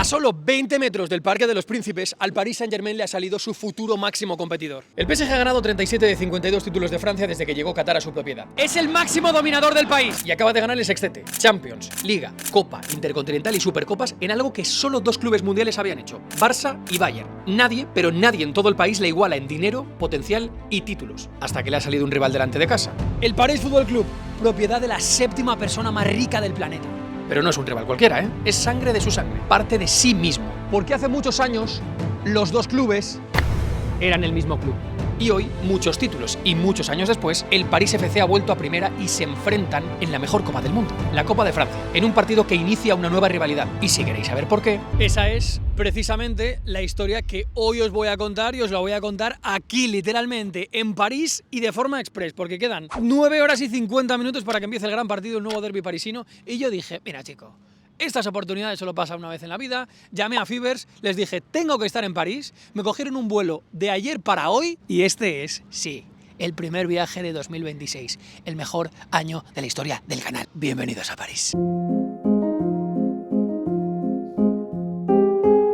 A solo 20 metros del Parque de los Príncipes, al Paris Saint-Germain le ha salido su futuro máximo competidor. El PSG ha ganado 37 de 52 títulos de Francia desde que llegó Qatar a su propiedad. Es el máximo dominador del país y acaba de ganar el sextete: Champions, Liga, Copa, Intercontinental y Supercopas en algo que solo dos clubes mundiales habían hecho: Barça y Bayern. Nadie, pero nadie en todo el país le iguala en dinero, potencial y títulos, hasta que le ha salido un rival delante de casa. El Paris Football Club, propiedad de la séptima persona más rica del planeta. Pero no es un rival cualquiera, ¿eh? Es sangre de su sangre, parte de sí mismo. Porque hace muchos años, los dos clubes eran el mismo club. Y hoy, muchos títulos y muchos años después, el París FC ha vuelto a primera y se enfrentan en la mejor Copa del mundo, la Copa de Francia, en un partido que inicia una nueva rivalidad. Y si queréis saber por qué, esa es precisamente la historia que hoy os voy a contar, y os la voy a contar aquí, literalmente, en París y de forma express, porque quedan 9 horas y 50 minutos para que empiece el gran partido, el nuevo derbi parisino. Y yo dije, mira chico, estas oportunidades solo pasan una vez en la vida. Llamé a Fibers, les dije, tengo que estar en París. Me cogieron un vuelo de ayer para hoy y este es, sí, el primer viaje de 2026, el mejor año de la historia del canal. Bienvenidos a París.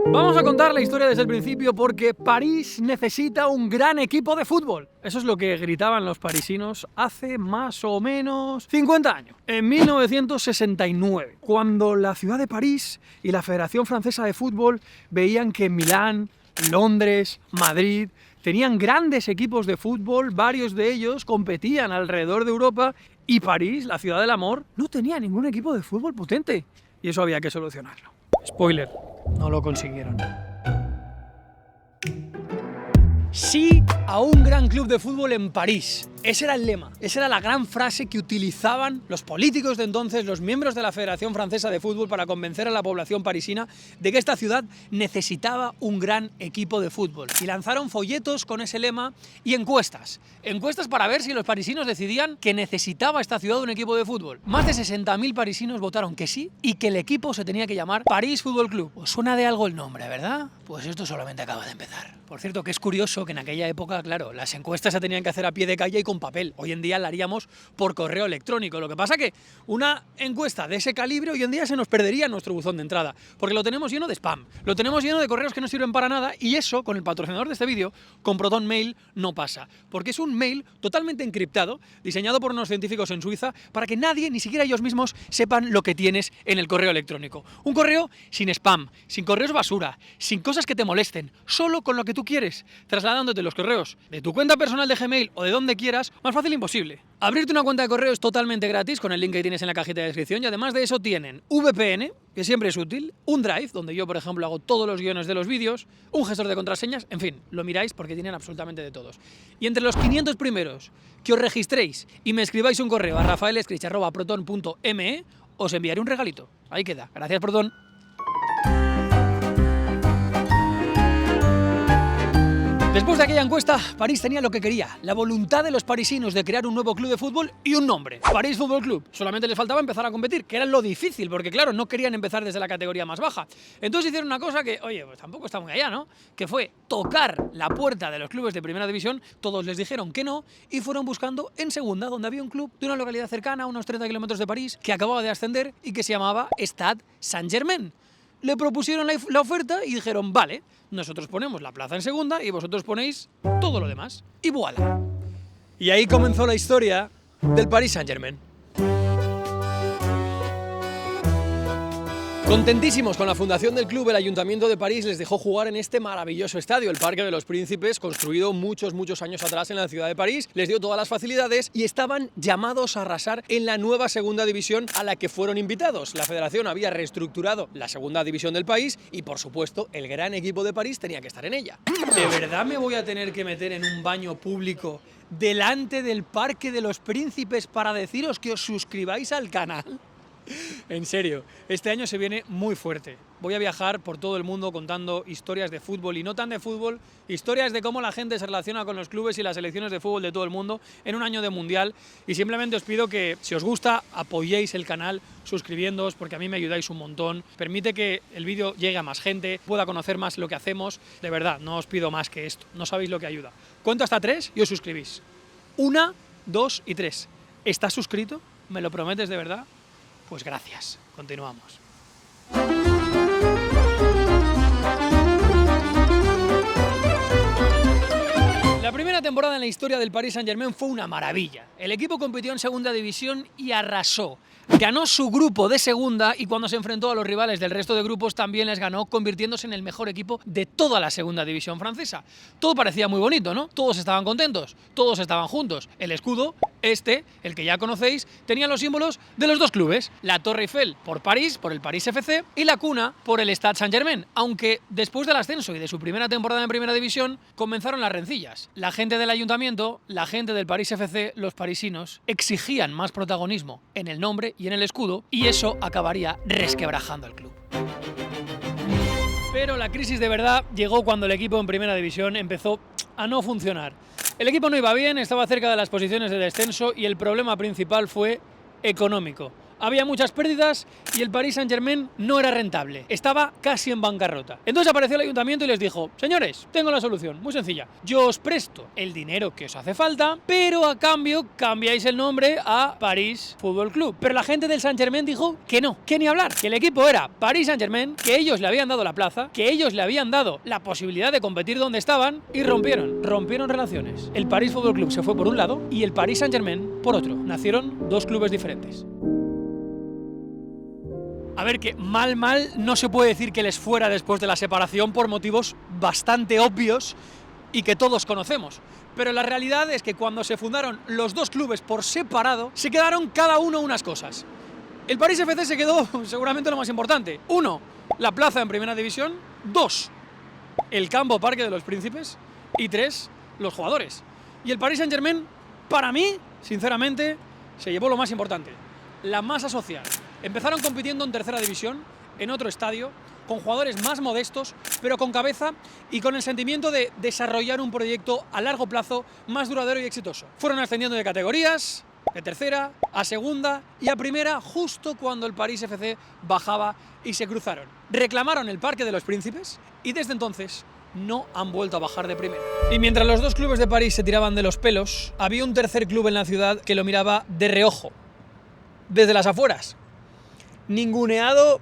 Vamos a contar la historia desde el principio porque París necesita un gran equipo de fútbol. Eso es lo que gritaban los parisinos hace más o menos 50 años, en 1969, cuando la ciudad de París y la Federación Francesa de Fútbol veían que Milán, Londres, Madrid tenían grandes equipos de fútbol, varios de ellos competían alrededor de Europa, y París, la ciudad del amor, no tenía ningún equipo de fútbol potente. Y eso había que solucionarlo. Spoiler, no lo consiguieron. Sí a un gran club de fútbol en París. Ese era el lema, esa era la gran frase que utilizaban los políticos de entonces, los miembros de la Federación Francesa de Fútbol, para convencer a la población parisina de que esta ciudad necesitaba un gran equipo de fútbol. Y lanzaron folletos con ese lema y encuestas para ver si los parisinos decidían que necesitaba esta ciudad un equipo de fútbol. Más de 60.000 parisinos votaron que sí y que el equipo se tenía que llamar París Football Club. ¿Os suena de algo el nombre, verdad? Pues esto solamente acaba de empezar. Por cierto, que es curioso que en aquella época, claro, las encuestas se tenían que hacer a pie de calle y con papel. Hoy en día la haríamos por correo electrónico. Lo que pasa que una encuesta de ese calibre hoy en día se nos perdería en nuestro buzón de entrada, porque lo tenemos lleno de spam, lo tenemos lleno de correos que no sirven para nada, y eso, con el patrocinador de este vídeo, con Proton Mail, no pasa, porque es un mail totalmente encriptado, diseñado por unos científicos en Suiza, para que nadie, ni siquiera ellos mismos, sepan lo que tienes en el correo electrónico. Un correo sin spam, sin correos basura, sin cosas que te molesten, solo con lo que tú quieres, trasladándote los correos de tu cuenta personal de Gmail o de donde quieras, más fácil imposible. Abrirte una cuenta de correo es totalmente gratis con el link que tienes en la cajita de descripción, y además de eso tienen VPN, que siempre es útil, un Drive, donde yo por ejemplo hago todos los guiones de los vídeos, un gestor de contraseñas, en fin, lo miráis porque tienen absolutamente de todos. Y entre los 500 primeros que os registréis y me escribáis un correo a rafaelescrich@proton.me, os enviaré un regalito. Ahí queda. Gracias, Proton. Después de aquella encuesta, París tenía lo que quería, la voluntad de los parisinos de crear un nuevo club de fútbol y un nombre: París Football Club. Solamente les faltaba empezar a competir, que era lo difícil, porque claro, no querían empezar desde la categoría más baja. Entonces hicieron una cosa que, oye, pues tampoco está muy allá, ¿no? Que fue tocar la puerta de los clubes de primera división. Todos les dijeron que no y fueron buscando en segunda, donde había un club de una localidad cercana, a unos 30 kilómetros de París, que acababa de ascender y que se llamaba Stade Saint-Germain. Le propusieron la oferta y dijeron, vale, nosotros ponemos la plaza en segunda y vosotros ponéis todo lo demás. Y voilà. Y ahí comenzó la historia del Paris Saint-Germain. Contentísimos con la fundación del club, el Ayuntamiento de París les dejó jugar en este maravilloso estadio, el Parque de los Príncipes, construido muchos años atrás en la ciudad de París. Les dio todas las facilidades y estaban llamados a arrasar en la nueva segunda división a la que fueron invitados. La federación había reestructurado la segunda división del país y, por supuesto, el gran equipo de París tenía que estar en ella. ¿De verdad me voy a tener que meter en un baño público delante del Parque de los Príncipes para deciros que os suscribáis al canal? En serio, este año se viene muy fuerte. Voy a viajar por todo el mundo contando historias de fútbol y no tan de fútbol, historias de cómo la gente se relaciona con los clubes y las selecciones de fútbol de todo el mundo en un año de mundial. Y simplemente os pido que, si os gusta, apoyéis el canal suscribiéndoos, porque a mí me ayudáis un montón. Permite que el vídeo llegue a más gente, pueda conocer más lo que hacemos. De verdad, no os pido más que esto. No sabéis lo que ayuda. Cuento hasta 3 y os suscribís. 1, 2 y 3. ¿Estás suscrito? ¿Me lo prometes de verdad? Pues gracias. Continuamos. la historia del Paris Saint-Germain fue una maravilla. El equipo compitió en segunda división y arrasó. Ganó su grupo de segunda y cuando se enfrentó a los rivales del resto de grupos también les ganó, convirtiéndose en el mejor equipo de toda la segunda división francesa. Todo parecía muy bonito, ¿no? Todos estaban contentos, todos estaban juntos. El escudo, el que ya conocéis, tenía los símbolos de los dos clubes. La Torre Eiffel por París, por el París FC, y la cuna por el Stade Saint-Germain. Aunque después del ascenso y de su primera temporada en primera división, comenzaron las rencillas. La gente del ayuntamiento, la gente del París FC, los parisinos, exigían más protagonismo en el nombre y en el escudo, y eso acabaría resquebrajando el club. Pero la crisis de verdad llegó cuando el equipo en primera división empezó a no funcionar. El equipo no iba bien, estaba cerca de las posiciones de descenso y el problema principal fue económico. Había muchas pérdidas y el Paris Saint-Germain no era rentable. Estaba casi en bancarrota. Entonces apareció el ayuntamiento y les dijo: señores, tengo la solución, muy sencilla. Yo os presto el dinero que os hace falta, pero a cambio cambiáis el nombre a París Fútbol Club. Pero la gente del Saint-Germain dijo que no, que ni hablar, que el equipo era Paris Saint-Germain, que ellos le habían dado la plaza, que ellos le habían dado la posibilidad de competir donde estaban y rompieron relaciones. El París Fútbol Club se fue por un lado y el Paris Saint-Germain por otro. Nacieron dos clubes diferentes. A ver, que mal no se puede decir que les fuera después de la separación por motivos bastante obvios y que todos conocemos. Pero la realidad es que cuando se fundaron los dos clubes por separado, se quedaron cada uno unas cosas. El París FC se quedó seguramente lo más importante. 1, la plaza en primera división. 2, el campo Parque de los Príncipes. Y 3, los jugadores. Y el Paris Saint-Germain, para mí, sinceramente, se llevó lo más importante: la masa social. Empezaron compitiendo en tercera división, en otro estadio, con jugadores más modestos, pero con cabeza y con el sentimiento de desarrollar un proyecto a largo plazo más duradero y exitoso. Fueron ascendiendo de categorías, de tercera a segunda y a primera, justo cuando el París FC bajaba y se cruzaron. Reclamaron el Parque de los Príncipes y desde entonces no han vuelto a bajar de primera. Y mientras los dos clubes de París se tiraban de los pelos, había un tercer club en la ciudad que lo miraba de reojo, desde las afueras, ninguneado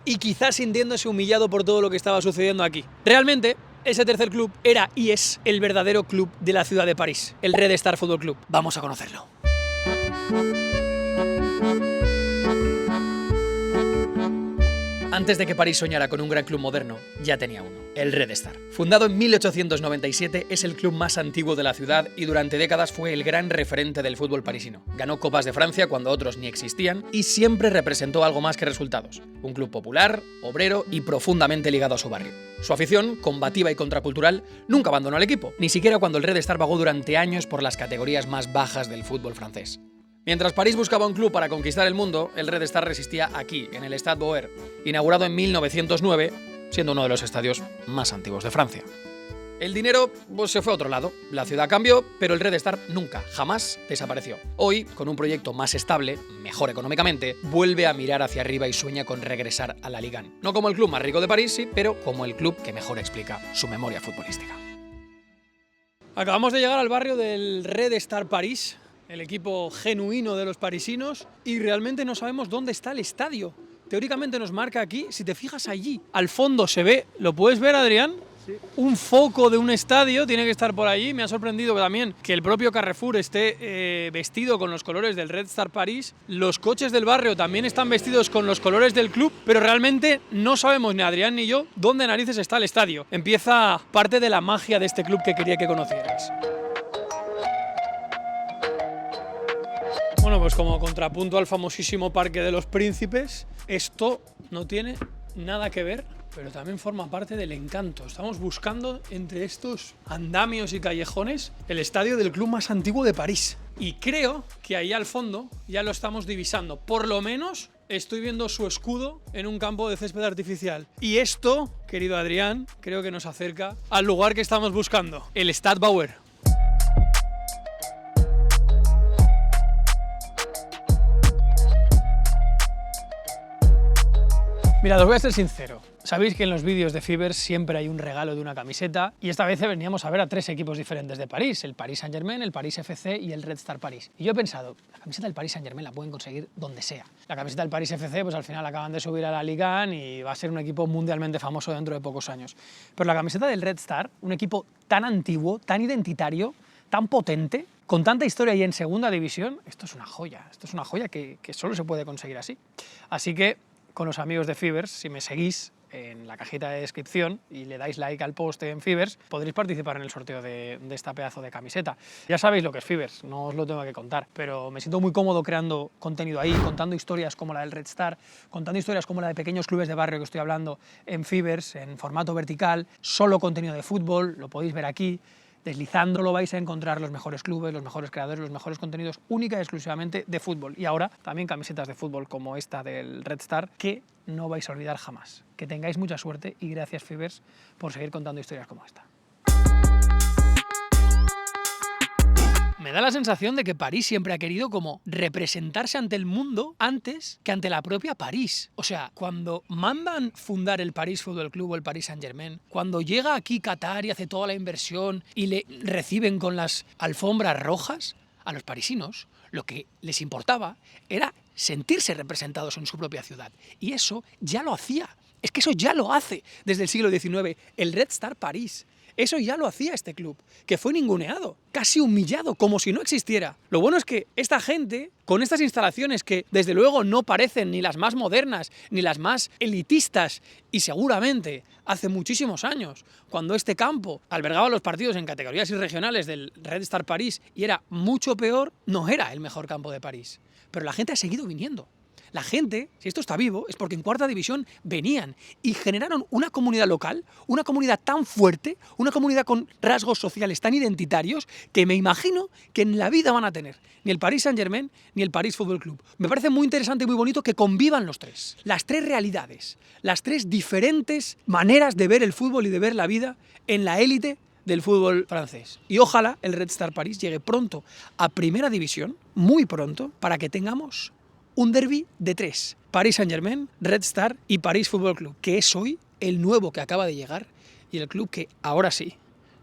y quizás sintiéndose humillado por todo lo que estaba sucediendo aquí. Realmente, ese tercer club era y es el verdadero club de la ciudad de París, el Red Star Football Club. Vamos a conocerlo. Antes de que París soñara con un gran club moderno, ya tenía uno, el Red Star. Fundado en 1897, es el club más antiguo de la ciudad y durante décadas fue el gran referente del fútbol parisino. Ganó Copas de Francia cuando otros ni existían y siempre representó algo más que resultados. Un club popular, obrero y profundamente ligado a su barrio. Su afición, combativa y contracultural, nunca abandonó al equipo, ni siquiera cuando el Red Star vagó durante años por las categorías más bajas del fútbol francés. Mientras París buscaba un club para conquistar el mundo, el Red Star resistía aquí, en el Stade Bauer, inaugurado en 1909, siendo uno de los estadios más antiguos de Francia. El dinero se fue a otro lado, la ciudad cambió, pero el Red Star nunca, jamás desapareció. Hoy, con un proyecto más estable, mejor económicamente, vuelve a mirar hacia arriba y sueña con regresar a la Ligue 1. No como el club más rico de París, sí, pero como el club que mejor explica su memoria futbolística. Acabamos de llegar al barrio del Red Star París, el equipo genuino de los parisinos, y realmente no sabemos dónde está el estadio. Teóricamente nos marca aquí, si te fijas allí, al fondo se ve, ¿lo puedes ver, Adrián? Sí. Un foco de un estadio, tiene que estar por allí. Me ha sorprendido también que el propio Carrefour esté vestido con los colores del Red Star París. Los coches del barrio también están vestidos con los colores del club, pero realmente no sabemos, ni Adrián ni yo, dónde narices está el estadio. Empieza parte de la magia de este club que quería que conocierais. Bueno, pues como contrapunto al famosísimo Parque de los Príncipes, esto no tiene nada que ver, pero también forma parte del encanto. Estamos buscando entre estos andamios y callejones el estadio del club más antiguo de París. Y creo que ahí al fondo ya lo estamos divisando. Por lo menos estoy viendo su escudo en un campo de césped artificial. Y esto, querido Adrián, creo que nos acerca al lugar que estamos buscando, el Stade Bauer. Mirad, os voy a ser sincero. Sabéis que en los vídeos de Fibers siempre hay un regalo de una camiseta y esta vez veníamos a ver a 3 equipos diferentes de París, el Paris Saint-Germain, el Paris FC y el Red Star París. Y yo he pensado, la camiseta del Paris Saint-Germain la pueden conseguir donde sea. La camiseta del Paris FC, pues al final acaban de subir a la Ligue 1 y va a ser un equipo mundialmente famoso dentro de pocos años. Pero la camiseta del Red Star, un equipo tan antiguo, tan identitario, tan potente, con tanta historia y en segunda división, esto es una joya que solo se puede conseguir así. Así que con los amigos de Fibers, si me seguís en la cajita de descripción y le dais like al post en Fibers, podréis participar en el sorteo de esta pedazo de camiseta. Ya sabéis lo que es Fibers, no os lo tengo que contar, pero me siento muy cómodo creando contenido ahí, contando historias como la del Red Star, contando historias como la de pequeños clubes de barrio que estoy hablando en Fibers, en formato vertical, solo contenido de fútbol, lo podéis ver aquí. Deslizándolo vais a encontrar los mejores clubes, los mejores creadores, los mejores contenidos única y exclusivamente de fútbol. Y ahora también camisetas de fútbol como esta del Red Star que no vais a olvidar jamás. Que tengáis mucha suerte y gracias Fibers por seguir contando historias como esta. Me da la sensación de que París siempre ha querido como representarse ante el mundo antes que ante la propia París. O sea, cuando mandan fundar el París Football Club o el Paris Saint-Germain, cuando llega aquí Qatar y hace toda la inversión y le reciben con las alfombras rojas, a los parisinos lo que les importaba era sentirse representados en su propia ciudad. Y eso ya lo hacía. Es que eso ya lo hace desde el siglo XIX el Red Star París. Eso ya lo hacía este club, que fue ninguneado, casi humillado, como si no existiera. Lo bueno es que esta gente, con estas instalaciones que desde luego no parecen ni las más modernas, ni las más elitistas, y seguramente hace muchísimos años, cuando este campo albergaba los partidos en categorías y regionales del Red Star París y era mucho peor, no era el mejor campo de París. Pero la gente ha seguido viniendo. La gente, si esto está vivo, es porque en cuarta división venían y generaron una comunidad local, una comunidad tan fuerte, una comunidad con rasgos sociales tan identitarios que me imagino que en la vida van a tener ni el Paris Saint-Germain ni el París Football Club. Me parece muy interesante y muy bonito que convivan los tres. Las tres realidades, las tres diferentes maneras de ver el fútbol y de ver la vida en la élite del fútbol francés. Y ojalá el Red Star París llegue pronto a primera división, muy pronto, para que tengamos un derbi de tres: Paris Saint-Germain, Red Star y París Football Club, que es hoy el nuevo que acaba de llegar y el club que ahora sí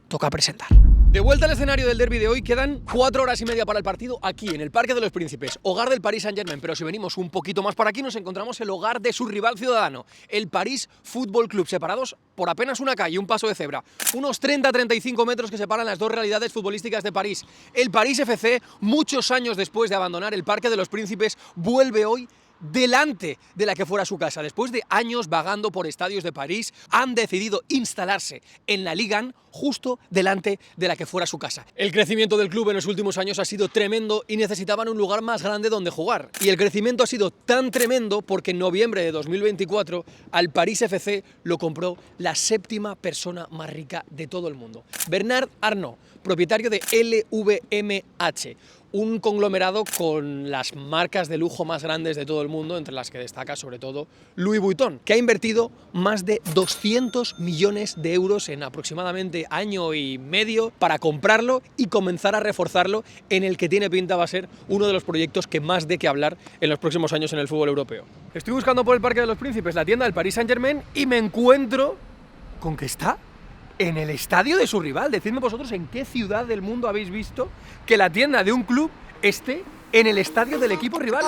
toca presentar. De vuelta al escenario del derbi de hoy, quedan 4 horas y media para el partido aquí en el Parque de los Príncipes, hogar del Paris Saint-Germain, pero si venimos un poquito más para aquí nos encontramos el hogar de su rival ciudadano, el París Football Club, separados por apenas una calle, un paso de cebra, unos 30-35 metros que separan las dos realidades futbolísticas de París. El París FC, muchos años después de abandonar el Parque de los Príncipes, vuelve hoy delante de la que fuera su casa. Después de años vagando por estadios de París, han decidido instalarse en la Ligue 1 justo delante de la que fuera su casa. El crecimiento del club en los últimos años ha sido tremendo y necesitaban un lugar más grande donde jugar. Y el crecimiento ha sido tan tremendo porque en noviembre de 2024 al París FC lo compró la 7ª persona más rica de todo el mundo, Bernard Arnault, propietario de LVMH, un conglomerado con las marcas de lujo más grandes de todo el mundo, entre las que destaca sobre todo Louis Vuitton, que ha invertido más de 200 millones de euros en aproximadamente año y medio para comprarlo y comenzar a reforzarlo, en el que tiene pinta va a ser uno de los proyectos que más dé que hablar en los próximos años en el fútbol europeo. Estoy buscando por el Parque de los Príncipes la tienda del Paris Saint-Germain y me encuentro con que está en el estadio de su rival. Decidme vosotros en qué ciudad del mundo habéis visto que la tienda de un club esté en el estadio del equipo rival.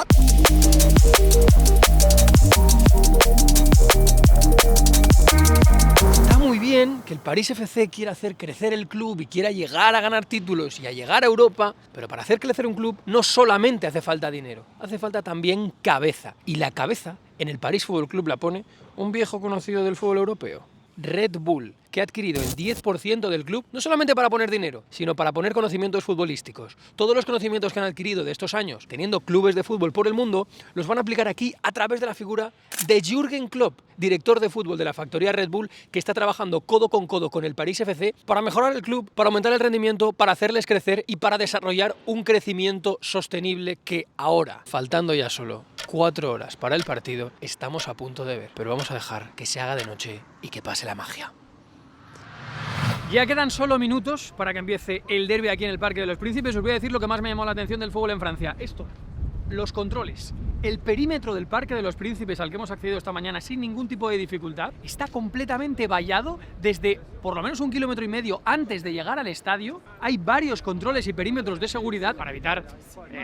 Está muy bien que el París FC quiera hacer crecer el club y quiera llegar a ganar títulos y a llegar a Europa, pero para hacer crecer un club no solamente hace falta dinero, hace falta también cabeza. Y la cabeza en el París Football Club la pone un viejo conocido del fútbol europeo, Red Bull, que ha adquirido el 10% del club, no solamente para poner dinero, sino para poner conocimientos futbolísticos. Todos los conocimientos que han adquirido de estos años, teniendo clubes de fútbol por el mundo, los van a aplicar aquí a través de la figura de Jürgen Klopp, director de fútbol de la factoría Red Bull, que está trabajando codo con el París FC para mejorar el club, para aumentar el rendimiento, para hacerles crecer y para desarrollar un crecimiento sostenible que ahora, faltando ya solo 4 horas para el partido, estamos a punto de ver. Pero vamos a dejar que se haga de noche y que pase la magia. Ya quedan solo minutos para que empiece el derbi aquí en el Parque de los Príncipes. Os voy a decir lo que más me llamó la atención del fútbol en Francia. Esto, los controles. El perímetro del Parque de los Príncipes al que hemos accedido esta mañana sin ningún tipo de dificultad está completamente vallado desde por lo menos 1,5 kilómetros antes de llegar al estadio. Hay varios controles y perímetros de seguridad para evitar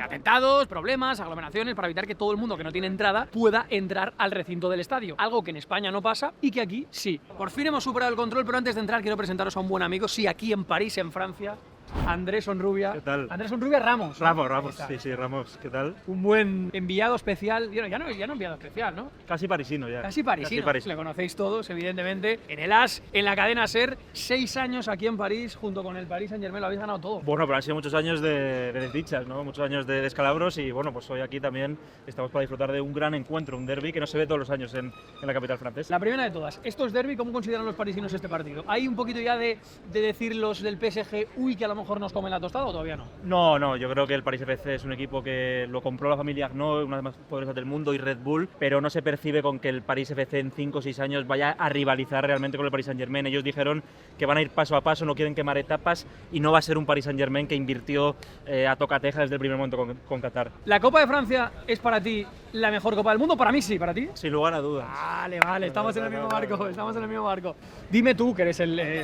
atentados, problemas, aglomeraciones, para evitar que todo el mundo que no tiene entrada pueda entrar al recinto del estadio. Algo que en España no pasa y que aquí sí. Por fin hemos superado el control, pero antes de entrar quiero presentaros a un buen amigo. Sí, aquí en París, en Francia, Andrés Onrubia. ¿Qué tal? Andrés Onrubia Ramos. Ramos, sí, Ramos, ¿qué tal? Un buen enviado especial, ya no enviado especial, ¿no? Casi parisino ya. Casi parisino. Le conocéis todos, evidentemente. En el AS, en la cadena SER, 6 años aquí en París, junto con el Paris Saint-Germain, lo habéis ganado todo. Bueno, pero han sido muchos años de desdichas, ¿no? Muchos años de descalabros y bueno, pues hoy aquí también estamos para disfrutar de un gran encuentro, un derbi que no se ve todos los años en la capital francesa. La primera de todas, estos derbi, ¿cómo consideran los parisinos este partido? ¿Hay un poquito ya de decir los del PSG, uy, que a lo mejor nos comen la tostada o todavía no? No, yo creo que el Paris FC es un equipo que lo compró la familia Arnaud, una de las más poderosas del mundo, y Red Bull, pero no se percibe con que el Paris FC en 5 o 6 años vaya a rivalizar realmente con el Paris Saint-Germain. Ellos dijeron que van a ir paso a paso, no quieren quemar etapas y no va a ser un Paris Saint-Germain que invirtió a tocateja desde el primer momento con Qatar. ¿La Copa de Francia es para ti la mejor Copa del mundo? Para mí sí, ¿para ti? Sin lugar a dudas. Vale, estamos en el mismo barco. Dime tú, que eres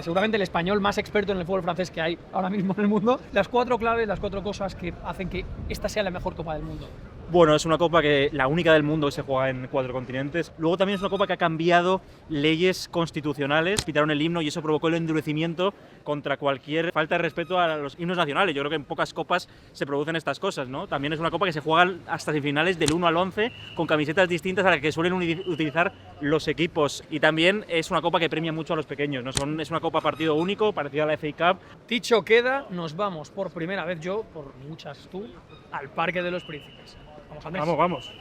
seguramente el español más experto en el fútbol francés que hay ahora mismo en el mundo, las 4 claves, las 4 cosas que hacen que esta sea la mejor Copa del mundo. Bueno, es una copa la única del mundo que se juega en 4 continentes. Luego también es una copa que ha cambiado leyes constitucionales, quitaron el himno y eso provocó el endurecimiento contra cualquier falta de respeto a los himnos nacionales. Yo creo que en pocas copas se producen estas cosas, ¿no? También es una copa que se juega hasta semifinales del 1 al 11 con camisetas distintas a las que suelen utilizar los equipos. Y también es una copa que premia mucho a los pequeños, ¿no? Es una copa partido único, parecida a la FA Cup. Dicho queda, nos vamos por primera vez yo, por muchas tú, al Parque de los Príncipes. Vamos, Andrés. Vamos.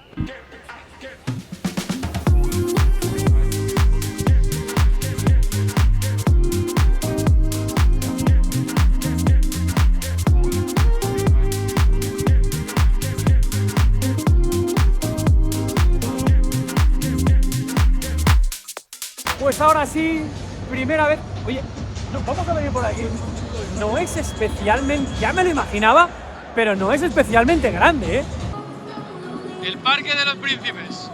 Pues ahora sí, primera vez. Oye, no, vamos a venir por aquí. No es especialmente, ya me lo imaginaba, pero no es especialmente grande, ¿eh? El Parque de los Príncipes.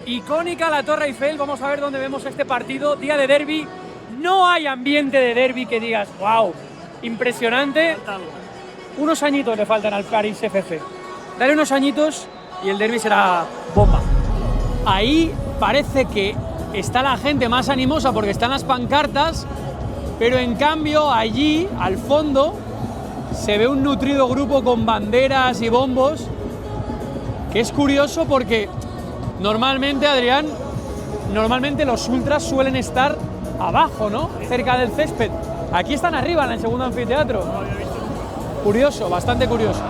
Icónica la Torre Eiffel, vamos a ver dónde vemos este partido, día de derbi. No hay ambiente de derbi que digas, wow, impresionante. Unos añitos le faltan al Paris FC. Dale unos añitos y el derbi será bomba. Ahí parece que está la gente más animosa porque están las pancartas, pero en cambio allí, al fondo, se ve un nutrido grupo con banderas y bombos, que es curioso porque normalmente, Adrián, los ultras suelen estar abajo, ¿no? Cerca del césped. Aquí están arriba, en el segundo anfiteatro. Curioso, bastante curioso.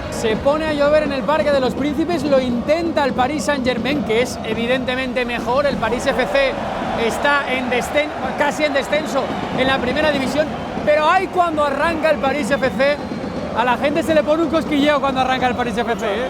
Se pone a llover en el Parque de los Príncipes, lo intenta el Paris Saint-Germain, que es evidentemente mejor. El Paris FC está casi en descenso en la primera división, pero ahí cuando arranca el Paris FC, a la gente se le pone un cosquilleo cuando arranca el Paris FC, ¿eh?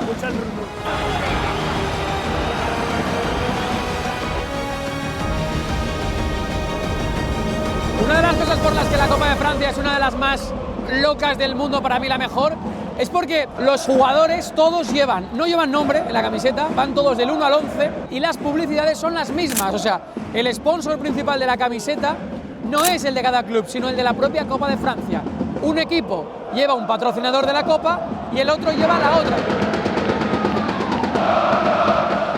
Una de las cosas por las que la Copa de Francia es una de las más locas del mundo, para mí la mejor, es porque los jugadores todos no llevan nombre en la camiseta, van todos del 1 al 11 y las publicidades son las mismas. O sea, el sponsor principal de la camiseta no es el de cada club, sino el de la propia Copa de Francia. Un equipo lleva un patrocinador de la Copa y el otro lleva la otra.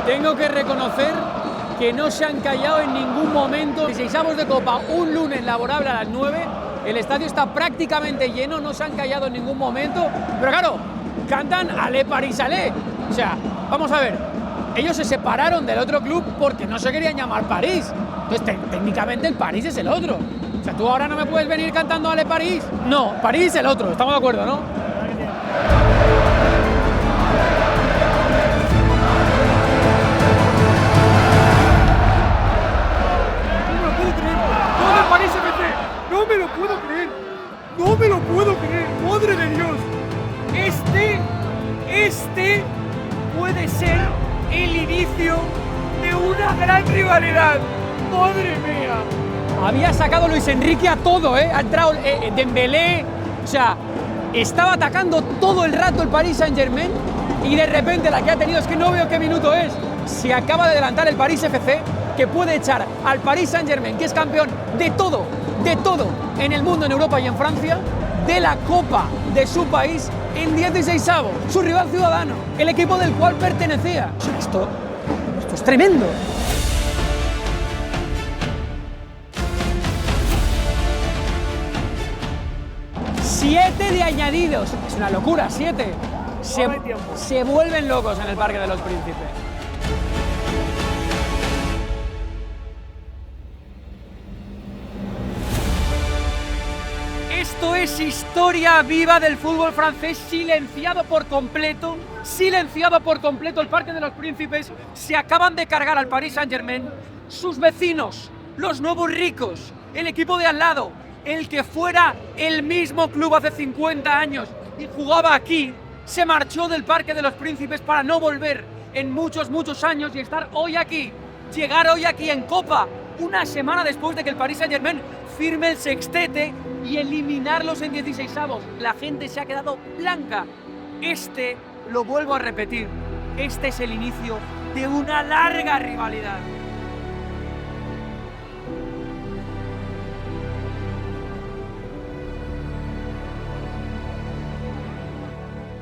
Tengo que reconocer que no se han callado en ningún momento. 16avos de Copa, un lunes laborable a las 9. El estadio está prácticamente lleno, no se han callado en ningún momento. Pero claro, cantan Allez Paris, allez. O sea, vamos a ver, ellos se separaron del otro club porque no se querían llamar París. Entonces, técnicamente el París es el otro. O sea, tú ahora no me puedes venir cantando Allez Paris. No, París es el otro, estamos de acuerdo, ¿no? No me lo puedo creer, madre de Dios. Este puede ser el inicio de una gran rivalidad. Madre mía. Había sacado Luis Enrique a todo, ¿eh? Ha entrado Dembélé. O sea, estaba atacando todo el rato el Paris Saint-Germain y de repente la que ha tenido, es que no veo qué minuto es. Se acaba de adelantar el Paris FC, que puede echar al Paris Saint-Germain, que es campeón de todo en el mundo, en Europa y en Francia, de la Copa de su país en 16avos. Su rival ciudadano, el equipo del cual pertenecía. Esto es tremendo. 7 de añadidos. Es una locura, 7. Se vuelven locos en el Parque de los Príncipes. Esto es historia viva del fútbol francés, silenciado por completo el Parque de los Príncipes. Se acaban de cargar al Paris Saint-Germain, sus vecinos, los nuevos ricos, el equipo de al lado, el que fuera el mismo club hace 50 años y jugaba aquí, se marchó del Parque de los Príncipes para no volver en muchos años y estar hoy aquí, llegar hoy aquí en Copa, una semana después de que el Paris Saint-Germain firme el sextete y eliminarlos en 16avos. La gente se ha quedado blanca. Lo vuelvo a repetir, este es el inicio de una larga rivalidad.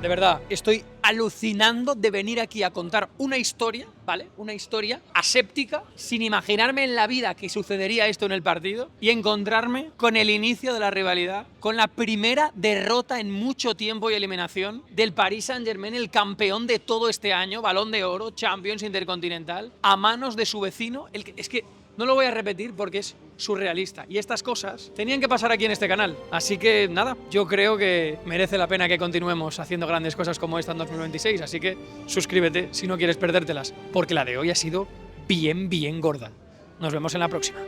De verdad, estoy alucinando de venir aquí a contar una historia, ¿vale? Una historia aséptica, sin imaginarme en la vida que sucedería esto en el partido y encontrarme con el inicio de la rivalidad, con la primera derrota en mucho tiempo y eliminación del Paris Saint-Germain, el campeón de todo este año, Balón de Oro, Champions, Intercontinental, a manos de su vecino. Es que no lo voy a repetir porque es surrealista. Y estas cosas tenían que pasar aquí en este canal. Así que nada, yo creo que merece la pena que continuemos haciendo grandes cosas como esta en 2026. Así que suscríbete si no quieres perdértelas, porque la de hoy ha sido bien gorda. Nos vemos en la próxima.